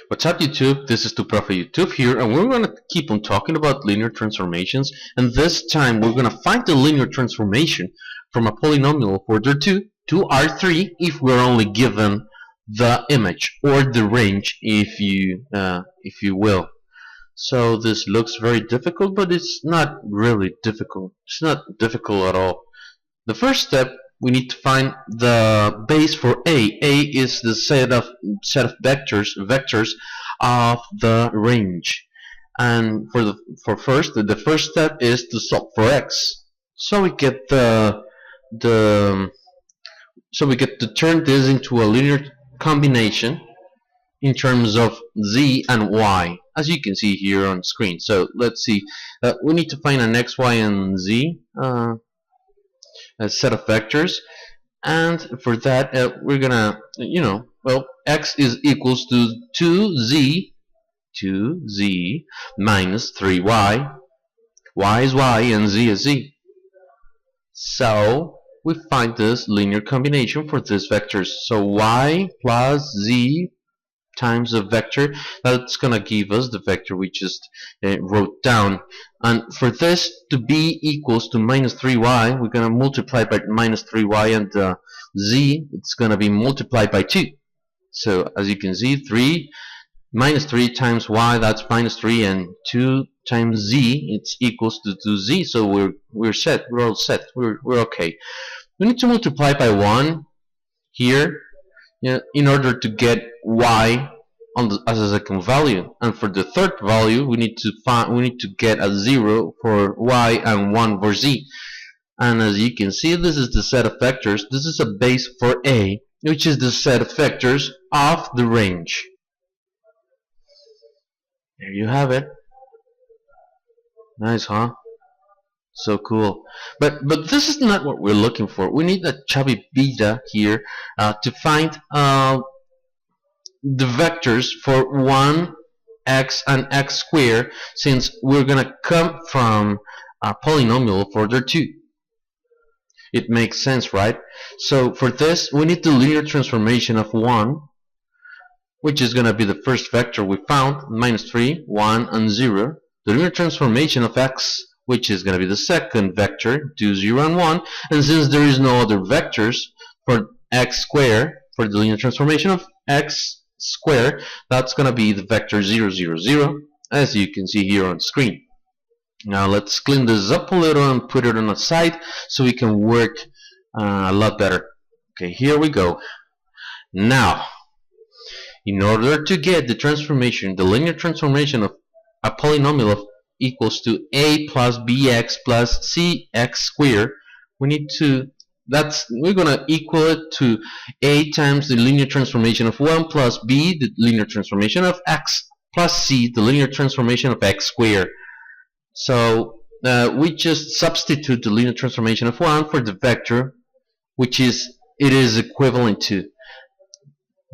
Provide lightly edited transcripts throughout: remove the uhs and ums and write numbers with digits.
What's up YouTube? This is TuProfeYouTube here, and we're going to keep on talking about linear transformations, and this time we're going to find the linear transformation from a polynomial of order 2 to R3 if we're only given the image or the range if you will. So this looks very difficult, but it's not really difficult. It's not difficult at all. The first step, we need to find the base for A. A is the set of vectors of the range. And for first, the first step is to solve for x. So we get to turn this into a linear combination in terms of z and y, as you can see here on screen. So let's see. We need to find an x, y, and z. A set of vectors, and for that we're gonna, x is equals to 2z minus 3y. Y is y and z is z. So we find this linear combination for these vectors. So y plus z times a vector, that's gonna give us the vector we just wrote down. And for this to be equals to minus 3y, we're gonna multiply by minus 3y, and z, it's gonna be multiplied by 2. So as you can see, minus 3 times y, that's minus 3, and 2 times z, it's equals to 2z. So we're set. We're all set. We're okay. We need to multiply by 1 here, in order to get y as a second value, and for the third value we need to get a 0 for y and 1 for z. And as you can see, this is the set of vectors. This is a base for A, which is the set of vectors of the range. There you have it. Nice, huh? So cool. But this is not what we're looking for. We need a chubby beta here to find the vectors for 1, x, and x squared, since we're gonna come from a polynomial of order 2. It makes sense, right? So for this, we need the linear transformation of 1, which is gonna be the first vector we found, minus 3, 1, and 0. The linear transformation of x, which is going to be the second vector, 2, 0, and 1. And since there is no other vectors for x squared, for the linear transformation of x squared, that's going to be the vector 0, 0, 0, as you can see here on screen. Now let's clean this up a little and put it on the side so we can work a lot better. Okay, here we go. Now, in order to get the transformation, the linear transformation of a polynomial of equals to a plus bx plus cx squared, we're gonna equal it to a times the linear transformation of 1 plus b, the linear transformation of x, plus c, the linear transformation of x squared. So we just substitute the linear transformation of 1 for the vector, which it is equivalent to.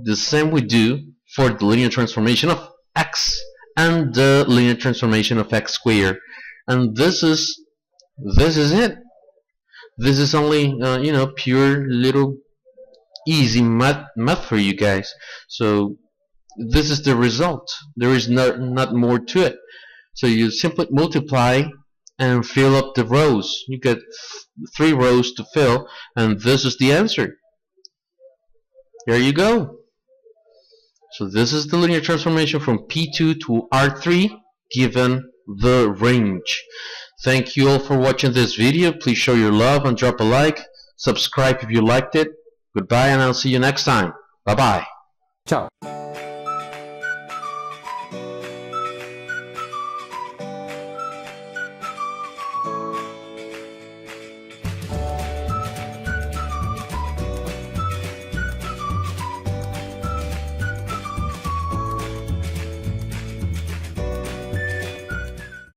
The same we do for the linear transformation of x and the linear transformation of x squared, and this is it. This is only pure little easy math for you guys. So this is the result. There is not more to it. So you simply multiply and fill up the rows. You get 3 rows to fill, and this is the answer. There you go. So this is the linear transformation from P2 to R3 given the range. Thank you all for watching this video. Please show your love and drop a like. Subscribe if you liked it. Goodbye, and I'll see you next time. Bye bye. Ciao.